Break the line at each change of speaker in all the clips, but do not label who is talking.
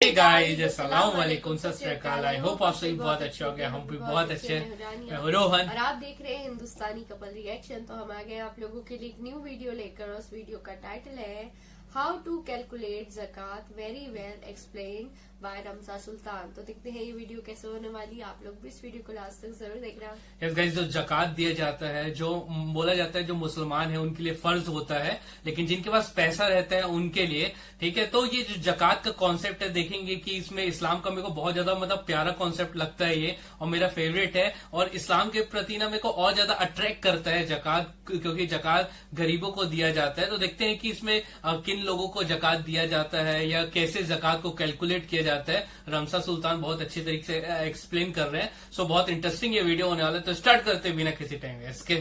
Hey guys, अस्सलाम वालेकुम, सत श्री अकाल। आई होप आप सभी बहुत अच्छे हो गए, हम भी बहुत अच्छे हैं। मैं हूं रोहन
और आप देख रहे हैं हिंदुस्तानी कपल रिएक्शन। तो हम आ गए आप लोगों के लिए एक न्यू वीडियो लेकर। उस वीडियो का टाइटल है हाउ टू कैलकुलेट ज़कात very well explain by Ramza Sultan. तो देखते हैं ये वीडियो कैसे होने वाली। आप लोग भी इस वीडियो को लास्ट तक जरूर देखना।
यस गाइस, जो जकात दिया जाता है, जो बोला जाता है जो मुसलमान है उनके लिए फर्ज होता है, लेकिन जिनके पास पैसा रहता है उनके लिए, ठीक है। तो ये जो जकात का कॉन्सेप्ट है, देखेंगे कि इसमें इस्लाम का मेरे को बहुत ज्यादा प्यारा कॉन्सेप्ट लगता है ये, और मेरा फेवरेट है। और इस्लाम के प्रति ना मेरे को और ज्यादा अट्रैक्ट करता है जकात, क्योंकि जकात गरीबों को दिया जाता है। तो देखते हैं कि इसमें किन लोगों को जकात दिया जाता है या कैसे जकात को कैलकुलेट किया जाता है। रमजा सुल्तान बहुत अच्छी तरीके से एक्सप्लेन कर रहे हैं। सो बहुत इंटरेस्टिंग ये वीडियो होने वाला है। तो स्टार्ट करते हैं बिना किसी टाइम वेस्ट के।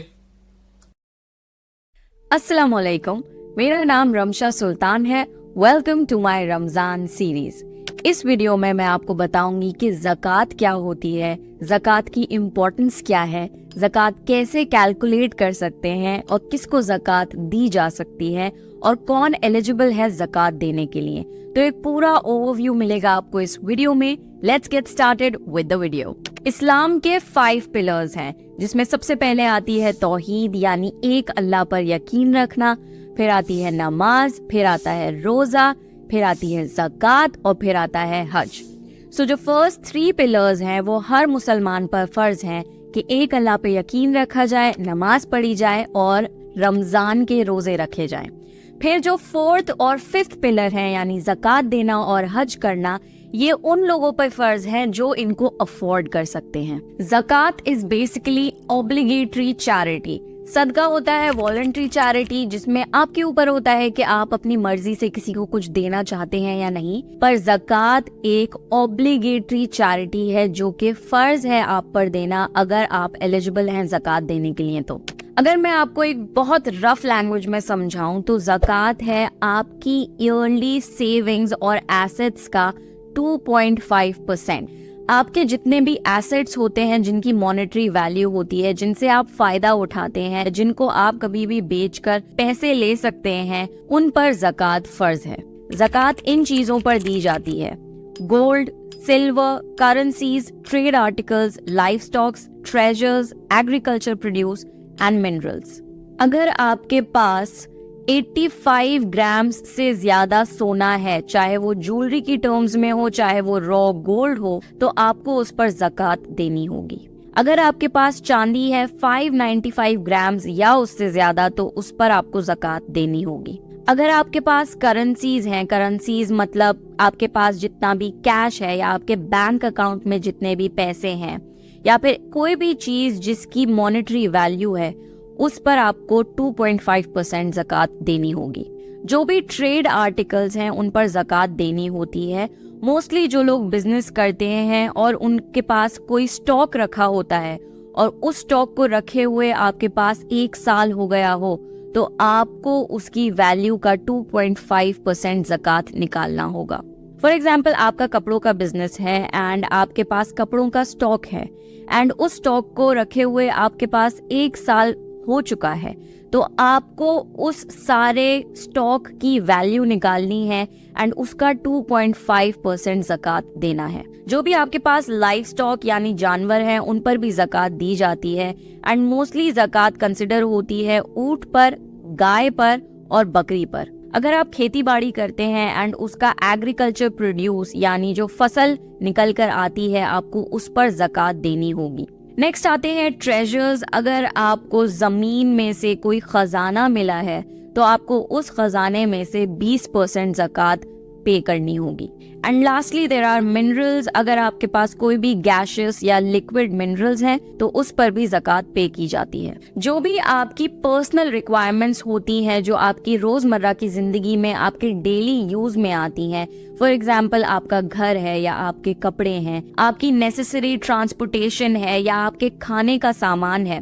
अस्सलाम वालेकुम, मेरा नाम रमशा सुल्तान है। Welcome to my Ramzan series. इस वीडियो में मैं आपको बताऊंगी कि ज़कात क्या होती है, ज़कात की इम्पोर्टेंस क्या है, ज़कात कैसे कैलकुलेट कर सकते हैं और किसको ज़कात दी जा सकती है और कौन एलिजिबल है ज़कात देने के लिए। तो एक पूरा ओवरव्यू मिलेगा आपको इस वीडियो में। Let's get started with the video. इस्लाम के 5 पिलर्स हैं, जिसमें सबसे पहले आती है तौहीद, यानी एक अल्लाह पर यकीन रखना। फिर आती है नमाज, फिर आता है रोजा, फिर आती है ज़कात और फिर आता है हज। सो जो फर्स्ट 3 पिलर्स हैं वो हर मुसलमान पर फर्ज हैं कि एक अल्लाह पे यकीन रखा जाए, नमाज पढ़ी जाए और रमजान के रोजे रखे जाएं। फिर जो 4th और 5th पिलर हैं, यानी ज़कात देना और हज करना, ये उन लोगों पर फर्ज है जो इनको अफोर्ड कर सकते हैं। ज़कात इज बेसिकली ऑब्लिगेटरी चैरिटी। सदका होता है वॉलंटरी चैरिटी, जिसमें आपके ऊपर होता है कि आप अपनी मर्जी से किसी को कुछ देना चाहते हैं या नहीं। पर ज़कात एक ऑब्लिगेटरी चैरिटी है जो कि फर्ज है आप पर देना, अगर आप एलिजिबल हैं ज़कात देने के लिए। तो अगर मैं आपको एक बहुत रफ लैंग्वेज में समझाऊं तो ज़कात है आपकी ईयरली सेविंग्स और एसेट्स का 2.5%। आपके जितने भी एसेट्स होते हैं जिनकी मॉनेटरी वैल्यू होती है, जिनसे आप फायदा उठाते हैं, जिनको आप कभी भी बेचकर पैसे ले सकते हैं, उन पर ज़कात फर्ज है। ज़कात इन चीजों पर दी जाती है: gold, silver, currencies, trade articles, life stocks, treasures, agriculture produce and minerals. अगर आपके पास 85 ग्राम्स से ज्यादा सोना है, चाहे वो ज्वेलरी की टर्म्स में हो, चाहे वो रॉ गोल्ड हो, तो आपको उस पर ज़कात देनी होगी। अगर आपके पास चांदी है 595 ग्राम्स या उससे ज्यादा, तो उस पर आपको ज़कात देनी होगी। अगर आपके पास करेंसीज हैं, करेंसीज मतलब आपके पास जितना भी कैश है या आपके बैंक अकाउंट में जितने भी पैसे हैं, या फिर कोई भी चीज जिसकी मॉनेटरी वैल्यू है, उस पर आपको 2.5% ज़कात देनी होगी। जो भी ट्रेड आर्टिकल्स हैं उन पर ज़कात देनी होती है। मोस्टली जो लोग बिजनेस करते हैं और उनके पास कोई स्टॉक रखा होता है और उस स्टॉक को रखे हुए आपके पास 1 साल हो गया हो, तो आपको उसकी वैल्यू का 2.5% ज़कात निकालना होगा। फॉर एग्जाम्पल, आपका कपड़ों का बिजनेस है एंड आपके पास कपड़ों का स्टॉक है एंड उस स्टॉक को रखे हुए आपके पास 1 साल हो चुका है, तो आपको उस सारे स्टॉक की वैल्यू निकालनी है एंड उसका 2.5% ज़कात देना है। जो भी आपके पास लाइफ स्टॉक यानी जानवर हैं, उन पर भी ज़कात दी जाती है एंड मोस्टली ज़कात कंसिडर होती है ऊंट पर, गाय पर और बकरी पर। अगर आप खेती बाड़ी करते हैं एंड उसका एग्रीकल्चर प्रोड्यूस यानी जो फसल निकल कर आती है, आपको उस पर ज़कात देनी होगी। नेक्स्ट आते हैं ट्रेजर्स। अगर आपको जमीन में से कोई खजाना मिला है, तो आपको उस खजाने में से 20% ज़कात पे करनी होगी। And lastly there are minerals. अगर आपके पास कोई भी गैशियस या लिक्विड मिनरल्स हैं, तो उस पर भी ज़कात पे की जाती है। जो भी आपकी पर्सनल रिक्वायरमेंट्स होती हैं, जो आपकी रोजमर्रा की जिंदगी में आपके डेली यूज में आती हैं, फॉर एग्जाम्पल आपका घर है या आपके कपड़े हैं, आपकी नेसेसरी ट्रांसपोर्टेशन है या आपके खाने का सामान है,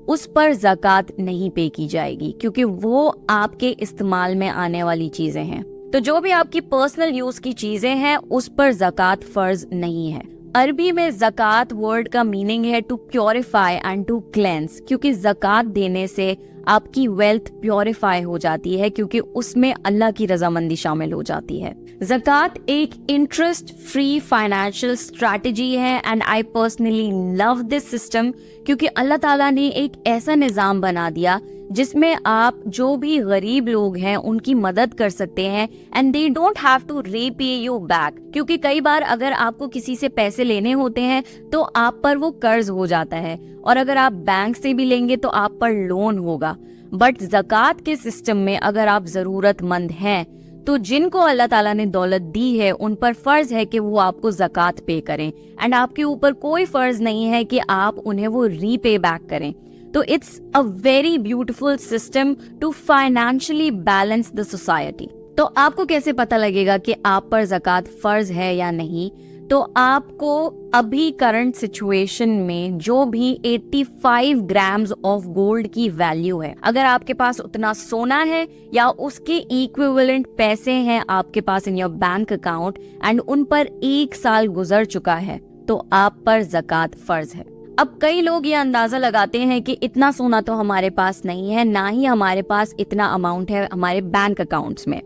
उस पर ज़कात नहीं पे की जाएगी, क्योंकि वो आपके इस्तेमाल में आने वाली चीजें हैं। तो जो भी आपकी पर्सनल यूज की चीजें हैं, उस पर ज़कात फर्ज नहीं है। अरबी में ज़कात वर्ड का मीनिंग है to purify and to cleanse, क्योंकि ज़कात देने से आपकी वेल्थ प्योरीफाई हो जाती है, क्योंकि उसमें अल्लाह की रजामंदी शामिल हो जाती है। ज़कात एक इंटरेस्ट फ्री फाइनेंशियल स्ट्रैटेजी है and I personally love this system, क्योंकि अल्लाह ताला ने एक ऐसा निज़ाम बना दिया जिसमें आप जो भी गरीब लोग हैं उनकी मदद कर सकते हैं and they don't have to repay you back, क्योंकि कई बार अगर आपको किसी से पैसे लेने होते हैं तो आप पर वो कर्ज हो जाता है, और अगर आप बैंक से भी लेंगे तो आप पर लोन होगा। बट ज़कात के सिस्टम में अगर आप जरूरतमंद हैं तो जिनको अल्लाह ताला ने दौलत दी है उन पर फर्ज है कि वो आपको ज़कात पे करें, एंड आपके ऊपर कोई फर्ज नहीं है कि आप उन्हें वो रीपे बैक करें। तो it's a very beautiful system to financially balance the society. तो आपको कैसे पता लगेगा कि आप पर ज़कात फर्ज है या नहीं? तो आपको अभी करंट सिचुएशन में जो भी 85 ग्राम्स ऑफ गोल्ड की वैल्यू है, अगर आपके पास उतना सोना है या उसके इक्विवेलेंट पैसे हैं आपके पास in your bank account and उन पर 1 साल गुजर चुका है, तो आप पर ज़कात फर्ज है। अब कई लोग ये अंदाजा लगाते हैं कि इतना सोना तो हमारे पास नहीं है, ना ही हमारे पास इतना अमाउंट है हमारे बैंक अकाउंट्स में।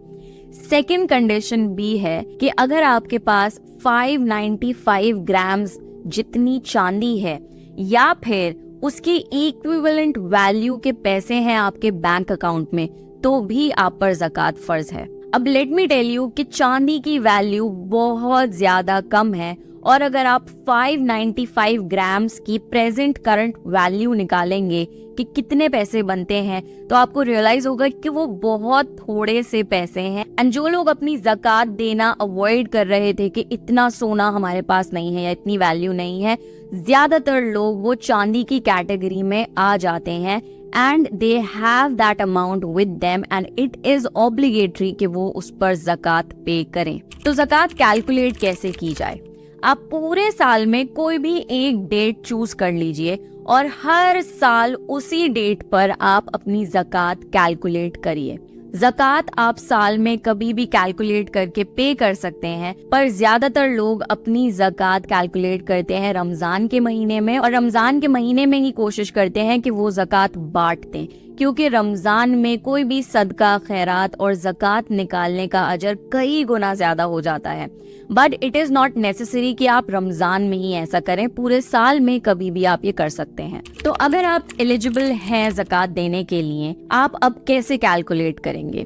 सेकंड कंडीशन भी है कि अगर आपके पास 595 ग्राम्स जितनी चांदी है या फिर उसकी इक्विवेलेंट वैल्यू के पैसे हैं आपके बैंक अकाउंट में, तो भी आप पर ज़कात फर्ज है। अब लेट मी टेल यू कि चांदी की वैल्यू बहुत ज्यादा कम है, और अगर आप 595 ग्राम्स की प्रेजेंट करंट वैल्यू निकालेंगे कि कितने पैसे बनते हैं, तो आपको रियलाइज होगा कि वो बहुत थोड़े से पैसे हैं। एंड जो लोग अपनी ज़कात देना अवॉइड कर रहे थे कि इतना सोना हमारे पास नहीं है या इतनी वैल्यू नहीं है, ज्यादातर लोग वो चांदी की कैटेगरी में आ जाते हैं and they have that amount with them and it is obligatory कि वो उस पर ज़कात पे करें। तो ज़कात कैलकुलेट कैसे की जाए? आप पूरे साल में कोई भी एक डेट चूज कर लीजिए और हर साल उसी डेट पर आप अपनी ज़कात कैलकुलेट करिए। ज़कात आप साल में कभी भी कैलकुलेट करके पे कर सकते हैं, पर ज्यादातर लोग अपनी ज़कात कैलकुलेट करते हैं रमजान के महीने में, और रमजान के महीने में ही कोशिश करते हैं कि वो ज़कात बांट दें, क्योंकि रमजान में कोई भी सदका, खैरात और ज़कात निकालने का अजर कई गुना ज्यादा हो जाता है। But it is not necessary कि आप रमजान में ही ऐसा करें, पूरे साल में कभी भी आप ये कर सकते हैं। तो अगर आप एलिजिबल हैं ज़कात देने के लिए, आप अब कैसे कैलकुलेट करेंगे?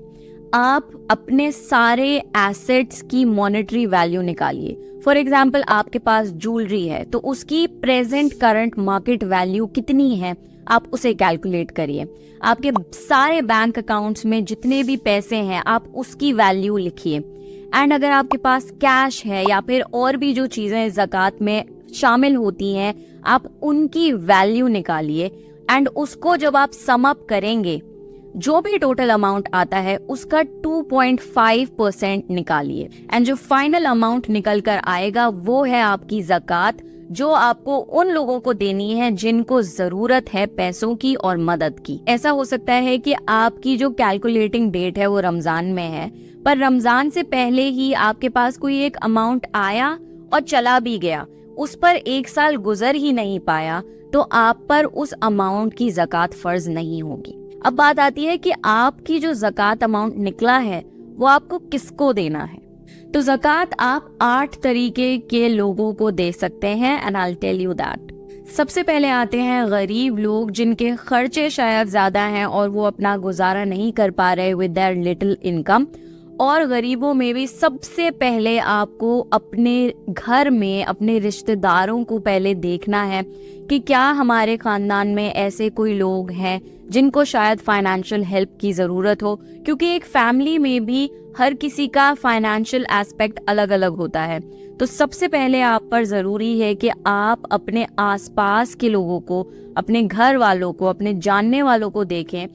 आप अपने सारे एसेट्स की मॉनेटरी वैल्यू निकालिए। फॉर एग्जाम्पल, आपके पास ज्वेलरी है तो उसकी प्रेजेंट करंट मार्केट वैल्यू कितनी है, आप उसे कैलकुलेट करिए। आपके सारे बैंक अकाउंट्स में जितने भी पैसे हैं आप उसकी वैल्यू लिखिए। एंड अगर आपके पास कैश है या फिर और भी जो चीजें ज़कात में शामिल होती हैं, आप उनकी वैल्यू निकालिए एंड उसको जब आप सम अप करेंगे, जो भी टोटल अमाउंट आता है उसका 2.5% निकालिए एंड जो फाइनल अमाउंट निकल कर आएगा वो है आपकी ज़कात, जो आपको उन लोगों को देनी है जिनको जरूरत है पैसों की और मदद की। ऐसा हो सकता है कि आपकी जो कैलकुलेटिंग डेट है वो रमजान में है, पर रमजान से पहले ही आपके पास कोई एक अमाउंट आया और चला भी गया, उस पर 1 साल गुजर ही नहीं पाया, तो आप पर उस अमाउंट की ज़कात फर्ज नहीं होगी। अब बात आती है कि आपकी जो ज़कात अमाउंट निकला है वो आपको किसको देना है। तो ज़कात आप 8 तरीके के लोगों को दे सकते हैं and I will tell you that. सबसे पहले आते हैं गरीब लोग जिनके खर्चे शायद ज्यादा हैं और वो अपना गुजारा नहीं कर पा रहे विद देयर लिटिल इनकम। और गरीबों में भी सबसे पहले आपको अपने घर में अपने रिश्तेदारों को पहले देखना है कि क्या हमारे खानदान में ऐसे कोई लोग हैं जिनको शायद फाइनेंशियल हेल्प की जरूरत हो, क्योंकि एक फैमिली में भी हर किसी का फाइनेंशियल एस्पेक्ट अलग अलग होता है। तो सबसे पहले आप पर जरूरी है कि आप अपने आसपास के लोगों को, अपने घर वालों को, अपने जानने वालों को देखें।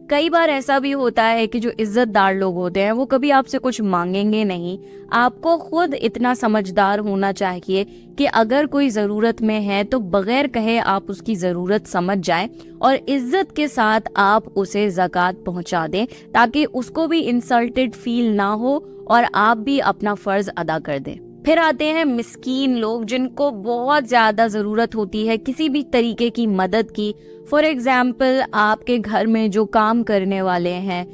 कई बार ऐसा भी होता है कि जो इज्जतदार लोग होते हैं वो कभी आपसे कुछ मांगेंगे नहीं। आपको खुद इतना समझदार होना चाहिए कि अगर कोई जरूरत में है तो बगैर कहे आप उसकी जरूरत समझ जाएं और इज्जत के साथ आप उसे ज़कात पहुंचा दें, ताकि उसको भी इंसल्टेड फील ना हो और आप भी अपना फर्ज अदा कर दें। फिर आते हैं मिस्कीन लोग जिनको बहुत ज्यादा जरूरत होती है किसी भी तरीके की मदद की। फॉर एग्जाम्पल, आपके घर में जो काम करने वाले हैं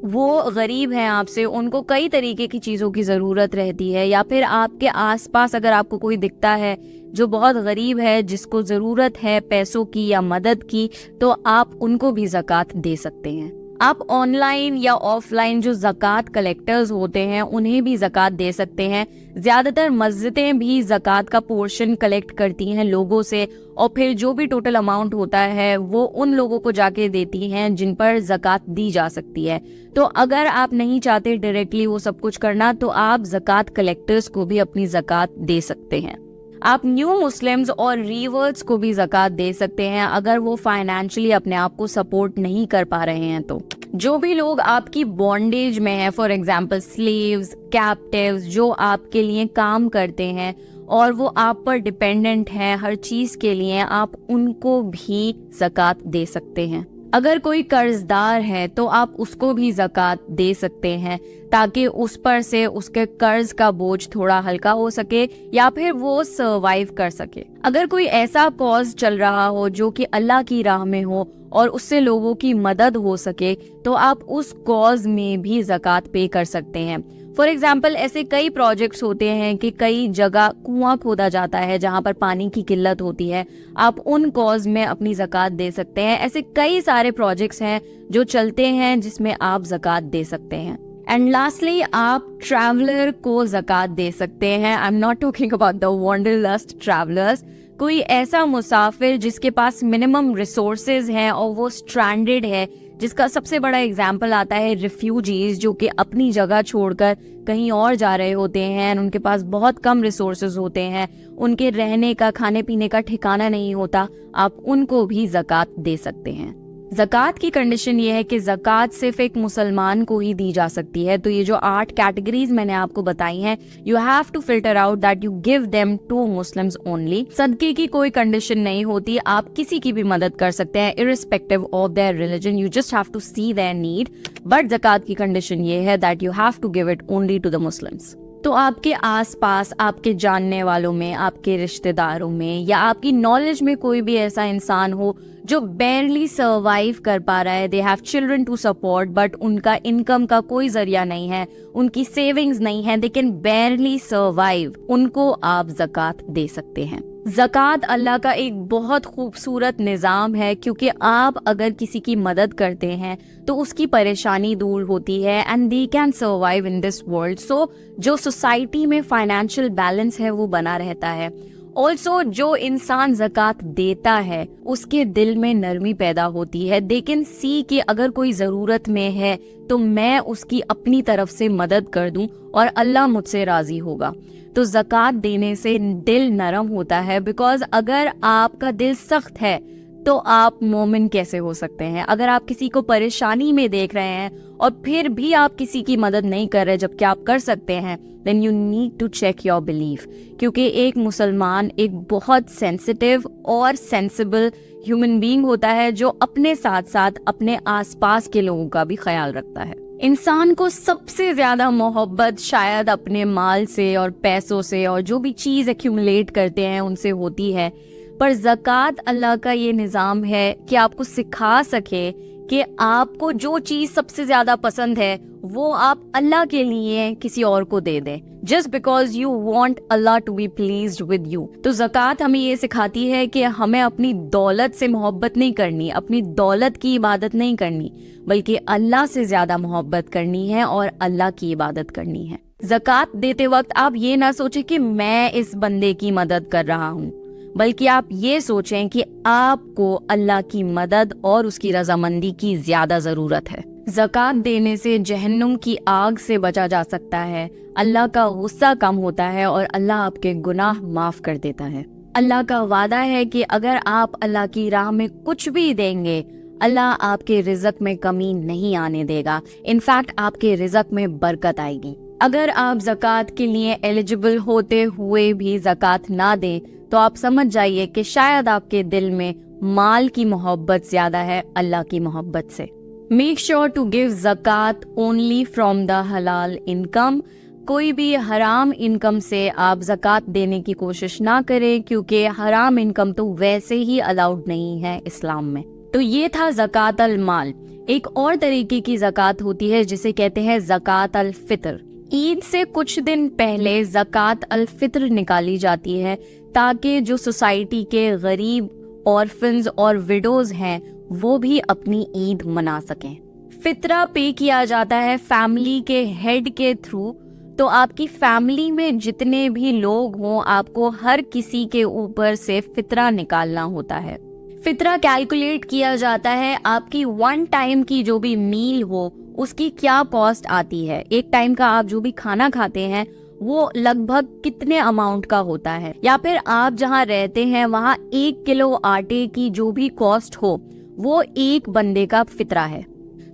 वो गरीब हैं आपसे, उनको कई तरीके की चीज़ों की ज़रूरत रहती है, या फिर आपके आसपास अगर आपको कोई दिखता है जो बहुत गरीब है, जिसको ज़रूरत है पैसों की या मदद की, तो आप उनको भी ज़कात दे सकते हैं। आप ऑनलाइन या ऑफलाइन जो ज़कात कलेक्टर्स होते हैं उन्हें भी ज़कात दे सकते हैं। ज़्यादातर मस्जिदें भी ज़कात का पोर्शन कलेक्ट करती हैं लोगों से, और फिर जो भी टोटल अमाउंट होता है वो उन लोगों को जाके देती हैं जिन पर ज़कात दी जा सकती है। तो अगर आप नहीं चाहते डायरेक्टली वो सब कुछ करना, तो आप ज़कात कलेक्टर्स को भी अपनी ज़कात दे सकते हैं। आप न्यू मुस्लिम्स और रीवर्ट्स को भी ज़कात दे सकते हैं अगर वो फाइनेंशियली अपने आप को सपोर्ट नहीं कर पा रहे हैं। तो जो भी लोग आपकी बॉन्डेज में है, फॉर एग्जाम्पल स्लेव्स, कैप्टिव्स, जो आपके लिए काम करते हैं और वो आप पर डिपेंडेंट हैं हर चीज के लिए, आप उनको भी ज़कात दे सकते हैं। अगर कोई कर्जदार है तो आप उसको भी ज़कात दे सकते हैं ताकि उस पर से उसके कर्ज का बोझ थोड़ा हल्का हो सके या फिर वो सर्वाइव कर सके। अगर कोई ऐसा कॉज चल रहा हो जो कि अल्लाह की राह में हो और उससे लोगों की मदद हो सके, तो आप उस कॉज में भी ज़कात पे कर सकते हैं। फॉर एग्जाम्पल, ऐसे कई प्रोजेक्ट्स होते हैं कि कई जगह कुआं खोदा जाता है जहां पर पानी की किल्लत होती है, आप उन कॉज में अपनी ज़कात दे सकते हैं। ऐसे कई सारे प्रोजेक्ट्स हैं जो चलते हैं जिसमें आप ज़कात दे सकते हैं। एंड लास्टली, आप ट्रैवलर को ज़कात दे सकते हैं। I am not talking about the wanderlust travellers. कोई ऐसा मुसाफिर जिसके पास मिनिमम रिसोर्सेज हैं और वो स्ट्रैंडेड है, जिसका सबसे बड़ा एग्जाम्पल आता है रिफ्यूजीज, जो कि अपनी जगह छोड़कर कहीं और जा रहे होते हैं, उनके पास बहुत कम रिसोर्सेज होते हैं, उनके रहने का, खाने पीने का ठिकाना नहीं होता, आप उनको भी ज़कात दे सकते हैं। ज़कात की कंडीशन ये है कि ज़कात सिर्फ एक मुसलमान को ही दी जा सकती है। तो ये जो 8 कैटेगरीज मैंने आपको बताई हैं, you have to filter out that you give them to Muslims only. सदके की कोई कंडीशन नहीं होती, आप किसी की भी मदद कर सकते हैं irrespective of their religion, you just have to see their need. But ज़कात की कंडीशन ये है that you have to give it only to the Muslims. तो आपके आसपास, आपके जानने वालों में, आपके रिश्तेदारों में, या आपकी नॉलेज में कोई भी ऐसा इंसान हो जो बेरली सर्वाइव कर पा रहा है, they have children to support but उनका इनकम का कोई जरिया नहीं है, उनकी सेविंग्स नहीं है, दे कैन बेरली सर्वाइव, उनको आप ज़कात दे सकते हैं। ज़कात अल्लाह का एक बहुत खूबसूरत निज़ाम है, क्योंकि आप अगर किसी की मदद करते हैं तो उसकी परेशानी दूर होती है and they can survive in this world. So जो सोसाइटी में फाइनेंशियल बैलेंस है वो बना रहता है। ऑल्सो जो इंसान ज़कात देता है उसके दिल में नरमी पैदा होती है, दे कैन सी कि अगर कोई ज़रूरत में है तो मैं उसकी अपनी तरफ से मदद कर दूं और अल्लाह मुझसे राज़ी होगा। तो ज़कात देने से दिल नरम होता है, बिकॉज अगर आपका दिल सख्त है तो आप मोमिन कैसे हो सकते हैं। अगर आप किसी को परेशानी में देख रहे हैं और फिर भी आप किसी की मदद नहीं कर रहे जबकि आप कर सकते हैं, then you need to check your belief. क्योंकि एक मुसलमान एक बहुत सेंसिटिव और सेंसिबल ह्यूमन बीइंग होता है जो अपने साथ साथ अपने आसपास के लोगों का भी ख्याल रखता है। इंसान को सबसे ज्यादा मोहब्बत शायद अपने माल से और पैसों से और जो भी चीज एक्यूमुलेट करते हैं उनसे होती है, पर ज़कात अल्लाह का ये निज़ाम है कि आपको सिखा सके कि आपको जो चीज सबसे ज्यादा पसंद है वो आप अल्लाह के लिए किसी और को दे दें, just because you want Allah to be pleased with you. तो ज़कात हमें ये सिखाती है कि हमें अपनी दौलत से मोहब्बत नहीं करनी, अपनी दौलत की इबादत नहीं करनी, बल्कि अल्लाह से ज्यादा मोहब्बत करनी है और अल्लाह की इबादत करनी है। ज़कात देते वक्त आप ये ना सोचें कि मैं इस बंदे की मदद कर रहा हूँ, बल्कि आप ये सोचें कि आपको अल्लाह की मदद और उसकी रजामंदी की ज्यादा जरूरत है। ज़कात देने से जहन्नुम की आग से बचा जा सकता है, अल्लाह का गुस्सा कम होता है और अल्लाह आपके गुनाह माफ कर देता है। अल्लाह का वादा है कि अगर आप अल्लाह की राह में कुछ भी देंगे, अल्लाह आपके रिज़्क में कमी नहीं आने देगा, इनफैक्ट आपके रिज़्क में बरकत आएगी। अगर आप ज़कात के लिए एलिजिबल होते हुए भी ज़कात ना दें तो आप समझ जाइए कि शायद आपके दिल में माल की मोहब्बत ज्यादा है अल्लाह की मोहब्बत से। मेक श्योर टू गिव ज़कात ओनली फ्रॉम द हलाल इनकम। कोई भी हराम इनकम से आप ज़कात देने की कोशिश ना करें, क्योंकि हराम इनकम तो वैसे ही अलाउड नहीं है इस्लाम में। तो ये था ज़कात अल माल। एक और तरीके की ज़कात होती है जिसे कहते हैं ज़कात अल फितर। ईद से कुछ दिन पहले ज़कात अल फितर निकाली जाती है ताकि जो सोसाइटी के गरीब ऑर्फन्स और विडोज हैं वो भी अपनी ईद मना सकें। फितरा पे किया जाता है फैमिली के हेड के थ्रू। तो आपकी फैमिली में जितने भी लोग हों, आपको हर किसी के ऊपर से फितरा निकालना होता है। फितरा कैलकुलेट किया जाता है आपकी वन टाइम की जो भी मील हो उसकी क्या कॉस्ट आती है। एक टाइम का आप जो भी खाना खाते हैं वो लगभग कितने अमाउंट का होता है, या फिर आप जहाँ रहते हैं वहाँ 1 किलो आटे की जो भी कॉस्ट हो वो एक बंदे का फितरा है।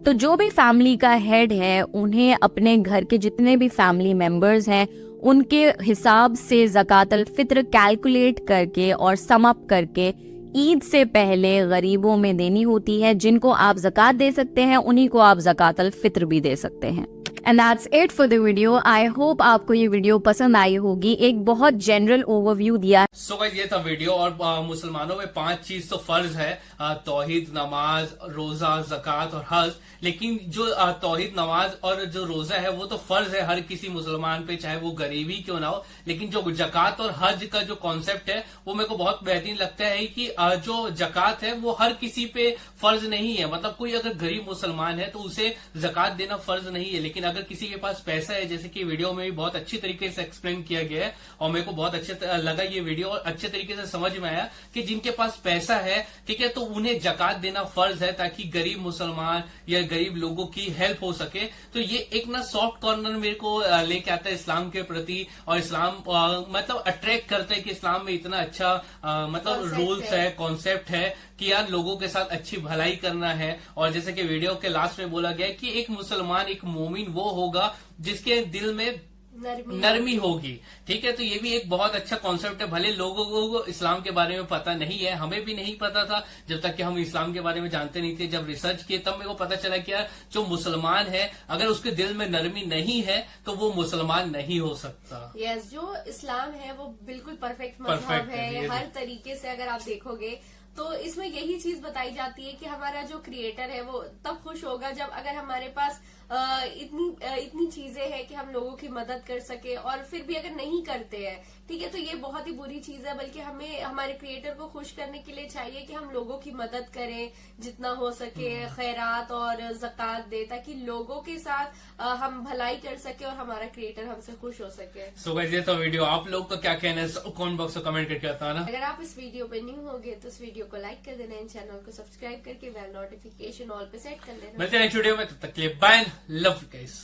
तो जो भी फैमिली का हेड है उन्हें अपने घर के जितने भी फैमिली मेंबर्स हैं उनके हिसाब से ज़कात अल फित्र कैलकुलेट करके और सम अप करके ईद से पहले गरीबों में देनी होती है। जिनको आप ज़कात दे सकते हैं उन्हीं को आप ज़कात अल फित्र भी दे सकते हैं। And that's it for the video. I hope आपको ये वीडियो पसंद आई होगी। एक बहुत जनरल ओवरव्यू दिया।
सो गाइस ये था वीडियो। और मुसलमानों में 5 चीज तो फर्ज है, तौहीद, नमाज, रोजा, ज़कात और हज। लेकिन जो तौहीद, नमाज और जो रोजा है वो तो फर्ज है हर किसी मुसलमान पे, चाहे वो गरीबी क्यों ना हो। लेकिन जो ज़कात और हज का जो कॉन्सेप्ट है वो मेरे को बहुत बेहतरीन लगता है कि जो ज़कात है वो हर किसी पे फर्ज नहीं है। मतलब कोई अगर गरीब मुसलमान है तो उसे ज़कात देना फर्ज नहीं है। लेकिन अगर किसी के पास पैसा है, जैसे कि वीडियो में भी बहुत अच्छी तरीके से एक्सप्लेन किया गया है और मेरे को बहुत अच्छा लगा ये वीडियो और अच्छे तरीके से समझ में आया कि जिनके पास पैसा है, ठीक है, तो उन्हें ज़कात देना फर्ज है ताकि गरीब मुसलमान या गरीब लोगों की हेल्प हो सके। तो ये एक ना सॉफ्ट कॉर्नर मेरे को लेके आता है इस्लाम के प्रति, और इस्लाम मतलब अट्रैक्ट करता है कि इस्लाम में इतना अच्छा मतलब रूल्स है, कॉन्सेप्ट है कि यार लोगों के साथ अच्छी भलाई करना है। और जैसे कि वीडियो के लास्ट में बोला गया है कि एक मुसलमान, एक मोमिन वो होगा जिसके दिल में नरमी होगी। ठीक है, तो ये भी एक बहुत अच्छा कॉन्सेप्ट है। भले लोगों को इस्लाम के बारे में पता नहीं है, हमें भी नहीं पता था जब तक कि हम इस्लाम के बारे में जानते नहीं थे। जब रिसर्च किए तब मेरे को पता चला कि यार जो मुसलमान है अगर उसके दिल में नरमी नहीं है तो वो मुसलमान नहीं हो सकता।
यस, जो इस्लाम है वो बिल्कुल परफेक्ट मजहब है। हर तरीके से अगर आप देखोगे तो इसमें यही चीज बताई जाती है कि हमारा जो क्रिएटर है वो तब खुश होगा जब अगर हमारे पास इतनी चीजें हैं कि हम लोगों की मदद कर सके। और फिर भी अगर नहीं करते हैं, ठीक है, तो ये बहुत ही बुरी चीज है। बल्कि हमें हमारे क्रिएटर को खुश करने के लिए चाहिए कि हम लोगों की मदद करें जितना हो सके, खैरात और ज़कात दे, ताकि लोगों के साथ हम भलाई कर सके और हमारा क्रिएटर हमसे खुश हो सके।
सो गाइस ये तो वीडियो, आप लोग का क्या कहना है कमेंट बॉक्स में कमेंट करके बताना।
अगर आप इस वीडियो पे न्यू होगे तो इस वीडियो को लाइक कर देना, इन चैनल को सब्सक्राइब करके बेल नोटिफिकेशन ऑल पे सेट कर लेना।
मिलते हैं नेक्स्ट वीडियो में, तब तक के लिए बाय, लव यू गाइस।